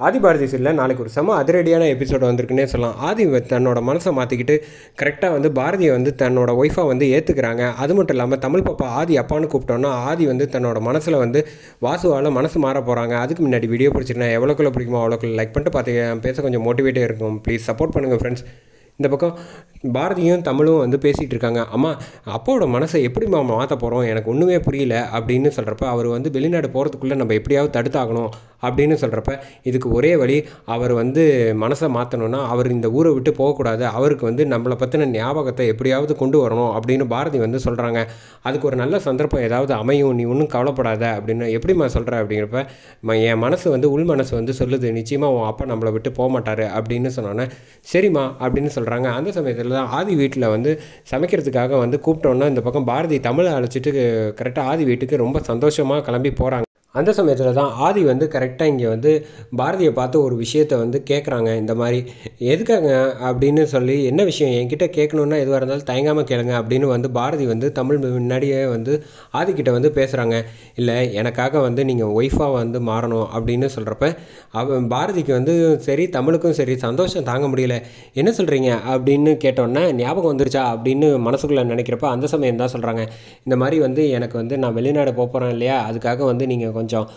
ஆதி பாரதி சீரியலில் நாளைக்கு ஒரு செம அதிரடியான எபிசோடு வந்திருக்குன்னே சொல்லலாம். ஆதி தன்னோட மனசை மாற்றிக்கிட்டு கரெக்டாக வந்து பாரதியை வந்து தன்னோட ஒய்ஃபாக வந்து ஏற்றுக்கிறாங்க. அது மட்டும் இல்லாமல் தமிழ் பாப்பா ஆதி அப்பான்னு கூப்பிட்டோன்னா ஆதி வந்து தன்னோட மனசில் வந்து வாசுவால் மனசு மாற போகிறாங்க. அதுக்கு முன்னாடி வீடியோ பிடிச்சிருந்தேன், எவ்வளோக்குள்ள பிடிக்குமோ அவ்வளோக்குள்ள லைக் பண்ணிட்டு பார்த்து பேச கொஞ்சம் மோட்டிவேட்டே இருக்கும். ப்ளீஸ் சப்போர்ட் பண்ணுங்கள் ஃப்ரெண்ட்ஸ். இந்த பக்கம் பாரதியும் தமிழும் வந்து பேசிகிட்டு இருக்காங்க. அம்மா, அப்பாவோட மனசை எப்படிம்மா மாற்ற போகிறோம், எனக்கு ஒன்றுமே புரியல அப்படின்னு சொல்கிறப்ப, அவர் வந்து வெளிநாடு போகிறதுக்குள்ளே நம்ம எப்படியாவது தடுத்தாகணும் அப்படின்னு சொல்கிறப்ப, இதுக்கு ஒரே வழி, அவர் வந்து மனசை மாற்றணுன்னா அவர் இந்த ஊரை விட்டு போகக்கூடாது, அவருக்கு வந்து நம்மளை பற்றின ஞாபகத்தை எப்படியாவது கொண்டு வரணும் அப்படின்னு பாரதி வந்து சொல்கிறாங்க. அதுக்கு ஒரு நல்ல சந்தர்ப்பம் ஏதாவது அமையும், நீ ஒன்றும் கவலைப்படாத அப்படின்னு. எப்படிம்மா சொல்கிற அப்படிங்கிறப்ப, என் மனசு வந்து உள் மனசு வந்து சொல்லுது, நிச்சயமாக உன் அப்பா நம்மளை விட்டு போக மாட்டார் அப்படின்னு சொன்னோன்னே, சரிம்மா அப்படின்னு சொல்கிறாங்க. அந்த சமயத்தில் தான் ஆதி வீட்டில் வந்து சமைக்கிறதுக்காக வந்து கூப்பிட்டோன்னா, இந்த பக்கம் பாரதி தமிழை அழைச்சிட்டு கரெக்டாக ஆதி வீட்டுக்கு ரொம்ப சந்தோஷமாக கிளம்பி போகிறாங்க. அந்த சமயத்தில் தான் ஆதி வந்து கரெக்டாக இங்கே வந்து பாரதியை பார்த்து ஒரு விஷயத்தை வந்து கேட்குறாங்க. இந்த மாதிரி எதுக்காக அப்படின்னு சொல்லி, என்ன விஷயம் என்கிட்ட கேட்கணுன்னா எதுவாக இருந்தாலும் தயங்காமல் கேளுங்க அப்படின்னு வந்து பாரதி வந்து தமிழ் முன்னாடியே வந்து ஆதிக்கிட்ட வந்து பேசுகிறாங்க. இல்லை, எனக்காக வந்து நீங்கள் ஒய்ஃபாக வந்து மாறணும் அப்படின்னு சொல்கிறப்ப, பாரதிக்கு வந்து சரி, தமிழுக்கும் சரி சந்தோஷம் தாங்க முடியல. என்ன சொல்கிறீங்க அப்படின்னு கேட்டோன்னே, ஞாபகம் வந்துருச்சா அப்படின்னு மனசுக்குள்ளே நினைக்கிறப்ப அந்த சமயம் தான் சொல்கிறாங்க, இந்த மாதிரி வந்து எனக்கு வந்து நான் வெளிநாடு போகிறேன் இல்லையா, அதுக்காக வந்து நீங்கள் கொஞ்சம்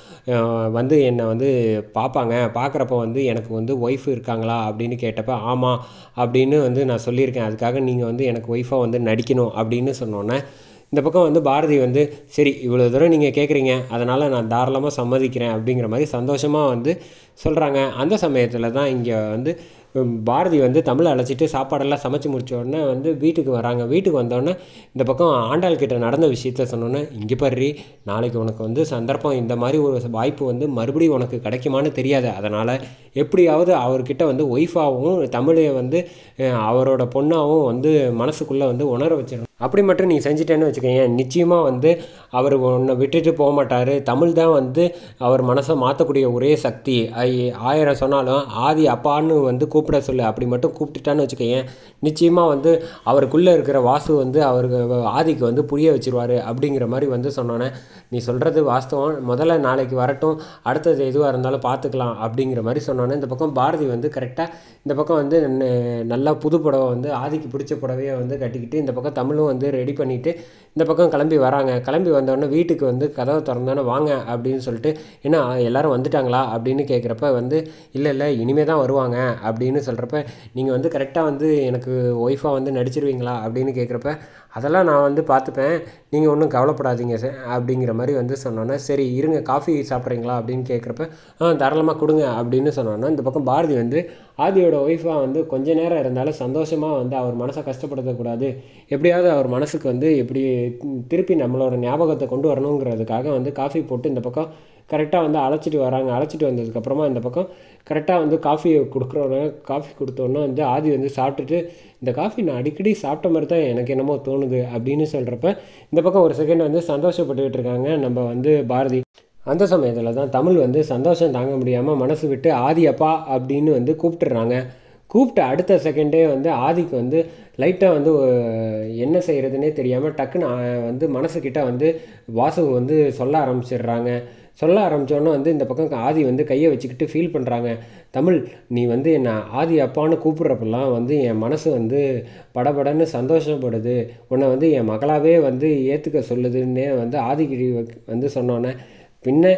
வந்து என்னை வந்து பார்க்குறப்ப வந்து எனக்கு வந்து ஒய்ஃப் இருக்காங்களா அப்படின்னு கேட்டப்ப, ஆமாம் அப்படின்னு வந்து நான் சொல்லியிருக்கேன், அதுக்காக நீங்கள் வந்து எனக்கு ஒய்ஃபாக வந்து நடிக்கணும் அப்படின்னு சொன்னோன்னே, இந்த பக்கம் வந்து பாரதி வந்து சரி, இவ்வளோ தூரம் நீங்கள் கேட்குறீங்க, அதனால் நான் தாராளமாக சம்மதிக்கிறேன் அப்படிங்கிற மாதிரி சந்தோஷமாக வந்து சொல்கிறாங்க. அந்த சமயத்தில் தான் இங்கே வந்து பாரதி வந்து தமிழை அழைச்சிட்டு சாப்பாடெல்லாம் சமைச்சு முடிச்ச உடனே வந்து வீட்டுக்கு வராங்க. வீட்டுக்கு வந்தோடனே இந்த பக்கம் ஆண்டாள் கிட்ட நடந்த விஷயத்த சொன்னோன்னே, இங்கே பாரு, நாளைக்கு உனக்கு வந்து சந்தர்ப்பம், இந்த மாதிரி ஒரு வாய்ப்பு வந்து மறுபடியும் உனக்கு கிடைக்குமான்னு தெரியாது, அதனால் எப்படியாவது அவர்கிட்ட வந்து ஒய்ஃபாகவும் தமிழை வந்து அவரோட பொண்ணாகவும் வந்து மனசுக்குள்ளே வந்து உணர வச்சிடணும். அப்படி மட்டும் நீ செஞ்சிட்டேன்னு வச்சுக்கோங்க, நிச்சயமாக வந்து அவர் உன்னை விட்டுட்டு போக மாட்டார். தமிழ் தான் வந்து அவர் மனசை மாற்றக்கூடிய ஒரே சக்தி. 1000 சொன்னாலும் ஆதி அப்பான்னு வந்து கூப்பிட சொல்லு, அப்படி மட்டும் கூப்பிட்டுட்டான்னு வச்சுக்கோங்க, நிச்சயமாக வந்து அவருக்குள்ளே இருக்கிற வாசு வந்து அவருக்கு ஆதிக்கு வந்து புரிய வச்சிருவார் அப்படிங்கிற மாதிரி வந்து சொன்னோன்னே, நீ சொல்கிறது வாஸ்தவம், முதல்ல நாளைக்கு வரட்டும், அடுத்தது எதுவாக இருந்தாலும் பார்த்துக்கலாம் அப்படிங்கிற மாதிரி சொன்னோன்னே, இந்த பக்கம் பாரதி வந்து கரெக்டாக இந்த பக்கம் வந்து நல்லா புது புடவை வந்து ஆதிக்கு பிடிச்ச புடவையை வந்து கட்டிக்கிட்டு இந்த பக்கம் தமிழும் வந்து ரெடி பண்ணிவிட்டு இந்த பக்கம் கிளம்பி வராங்க. கிளம்பி வந்தோடனே வீட்டுக்கு வந்து கதவை திறந்தோன்னே, வாங்க அப்படின்னு சொல்லிட்டு, ஏன்னா எல்லோரும் வந்துட்டாங்களா அப்படின்னு கேட்குறப்ப வந்து, இல்லை இனிமே தான் வருவாங்க அப்படின்னு சொல்கிறப்ப, நீங்கள் வந்து கரெக்டாக வந்து எனக்கு ஒய்ஃபாக வந்து நடிச்சிருவீங்களா அப்படின்னு கேட்குறப்ப, அதெல்லாம் நான் வந்து பார்த்துப்பேன், நீங்கள் ஒன்றும் கவலைப்படாதீங்க சார் அப்படிங்கிற மாதிரி வந்து சொன்னோன்னே, சரி இருங்க, காஃபி சாப்பிட்றீங்களா அப்படின்னு கேட்குறப்ப, தாராளமாக கொடுங்க அப்படின்னு சொன்னோன்னா, இந்த பக்கம் பாரதி வந்து ஆதியோட ஒய்ஃபாக வந்து கொஞ்ச நேரம் இருந்தாலும் சந்தோஷமாக வந்து அவர் மனசை கஷ்டப்படுத்தக்கூடாது, எப்படியாவது அவர் மனசுக்கு வந்து எப்படி திருப்பி நம்மளோட ஞாபகத்தை கொண்டு வரணுங்கிறதுக்காக வந்து காஃபி போட்டு இந்த பக்கம் கரெக்டாக வந்து அழைச்சிட்டு வராங்க. அழைச்சிட்டு வந்ததுக்கப்புறமா இந்த பக்கம் கரெக்டாக வந்து காஃபியை காஃபி கொடுத்தோன்னே வந்து ஆதி வந்து சாப்பிட்டுட்டு, இந்த காஃபி நான் அடிக்கடி சாப்பிட்ட மாதிரி தான் எனக்கு என்னமோ தோணுது அப்படின்னு சொல்கிறப்ப, இந்த பக்கம் ஒரு செகண்ட் வந்து சந்தோஷப்பட்டுக்கிட்டு இருக்காங்க நம்ம வந்து பாரதி. அந்த சமயத்தில் தான் தமிழ் வந்து சந்தோஷம் தாங்க முடியாமல் மனசு விட்டு ஆதி அப்பா அப்படின்னு வந்து கூப்பிட்டுறாங்க. கூப்பிட்ட அடுத்த செகண்டே வந்து ஆதிக்கு வந்து லைட்டாக வந்து என்ன செய்கிறதுனே தெரியாமல் டக்குன்னு வந்து மனசுக்கிட்ட வந்து வாசு வந்து சொல்ல ஆரம்பித்தோன்னே வந்து இந்த பக்கம் ஆதி வந்து கையை வச்சுக்கிட்டு ஃபீல் பண்ணுறாங்க. தமிழ், நீ வந்து என்னை ஆதி அப்பான்னு கூப்பிட்றப்பெல்லாம் வந்து என் மனசு வந்து படபடன்னு சந்தோஷப்படுது, உன்னை வந்து என் மகளாகவே வந்து ஏற்றுக்க சொல்லுதுன்னே வந்து ஆதிகிரி வந்து சொன்னோன்னே, பின்ன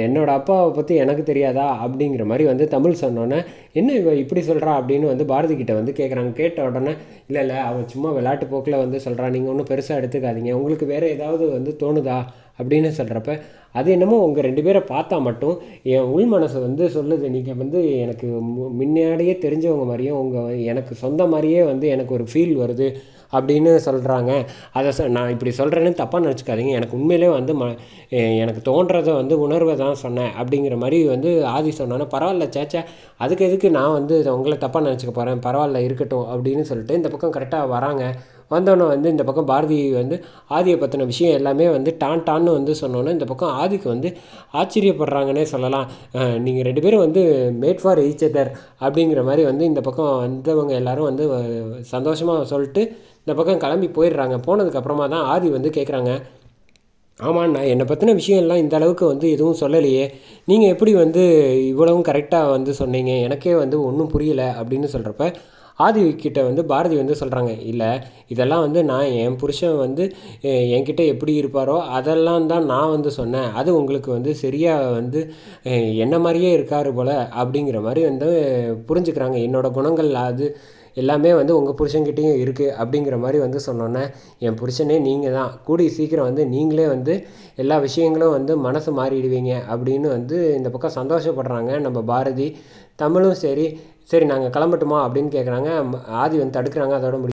என்னோடய அப்பாவை பற்றி எனக்கு தெரியாதா அப்படிங்கிற மாதிரி வந்து தமிழ் சொன்னோன்னே, என்ன இவ இப்படி சொல்கிறா அப்படின்னு வந்து பாரதிக்கிட்ட வந்து கேட்குறாங்க. கேட்ட உடனே, இல்லை அவள் சும்மா விளையாட்டு போக்கில் வந்து சொல்கிறா, நீங்கள் ஒன்றும் பெருசாக எடுத்துக்காதீங்க, உங்களுக்கு வேறு ஏதாவது வந்து தோணுதா அப்படின்னு சொல்கிறப்ப, அது என்னமோ உங்கள் 2 பேரை பார்த்தா மட்டும் என் உள் மனசு வந்து சொல்லுது, நீங்கள் வந்து எனக்கு முன்னாடியே தெரிஞ்சவங்க மாதிரியும் எனக்கு சொந்த மாதிரியே வந்து எனக்கு ஒரு ஃபீல் வருது அப்படின்னு சொல்கிறாங்க. அதை நான் இப்படி சொல்கிறேன்னு தப்பாக நினச்சிக்காதீங்க, எனக்கு உண்மையிலே வந்து எனக்கு தோன்றதை வந்து உணர்வை தான் சொன்னேன் அப்படிங்கிற மாதிரி வந்து ஆதி சொன்னோன்னே, பரவாயில்ல சேச்சா, அதுக்கு எதுக்கு நான் வந்து உங்களை தப்பாக நினச்சிக்க போகிறேன், பரவாயில்ல இருக்கட்டும் அப்படின்னு சொல்லிட்டு இந்த பக்கம் கரெக்டாக வராங்க. வந்தோன்னே வந்து இந்த பக்கம் பாரதி வந்து ஆதியை பற்றின விஷயம் எல்லாமே வந்து டான்னு வந்து சொன்னோன்னே, இந்த பக்கம் ஆதிக்கு வந்து ஆச்சரியப்படுறாங்கன்னே சொல்லலாம். நீங்கள் 2 பேரும் வந்து மேட் ஃபார் ஈச் அதர் அப்படிங்கிற மாதிரி வந்து இந்த பக்கம் வந்தவங்க எல்லோரும் வந்து சந்தோஷமாக சொல்லிட்டு இந்த பக்கம் கிளம்பி போயிடுறாங்க. போனதுக்கப்புறமா தான் ஆதி வந்து கேட்குறாங்க, ஆமாண்ணா, என்னை பற்றின விஷயம்லாம் இந்த அளவுக்கு வந்து எதுவும் சொல்லலையே. நீங்கள் எப்படி வந்து இவ்வளவும் கரெக்டாக வந்து சொன்னீங்க? எனக்கே வந்து ஒன்றும் புரியல அப்படின்னு சொல்கிறப்ப, ஆதி கிட்ட வந்து பாரதி வந்து சொல்கிறாங்க, இல்லை இதெல்லாம் வந்து நான் என் புருஷன் வந்து என்கிட்ட எப்படி இருப்பாரோ அதெல்லாம் தான் நான் வந்து சொன்னேன். அது உங்களுக்கு வந்து சரியாக வந்து என்ன மாதிரியே இருக்காரு போல் அப்படிங்கிற மாதிரி வந்து புரிஞ்சுக்கிறாங்க. என்னோட குணங்கள் அது எல்லாமே வந்து உங்கள் புருஷன்கிட்டயும் இருக்குது அப்படிங்கிற மாதிரி வந்து சொன்னோன்னே, என் புருஷனே நீங்கள் தான், கூடிய சீக்கிரம் வந்து நீங்களே வந்து எல்லா விஷயங்களும் வந்து மனசு மாறிடுவீங்க அப்படின்னு வந்து இந்த பக்கம் சந்தோஷப்படுறாங்க நம்ம பாரதி. தமிழும் சரி, சரி நாங்கள் கிளம்பட்டுமா அப்படின்னு கேட்குறாங்க. ஆதி வந்து தடுக்கிறாங்க. அதோட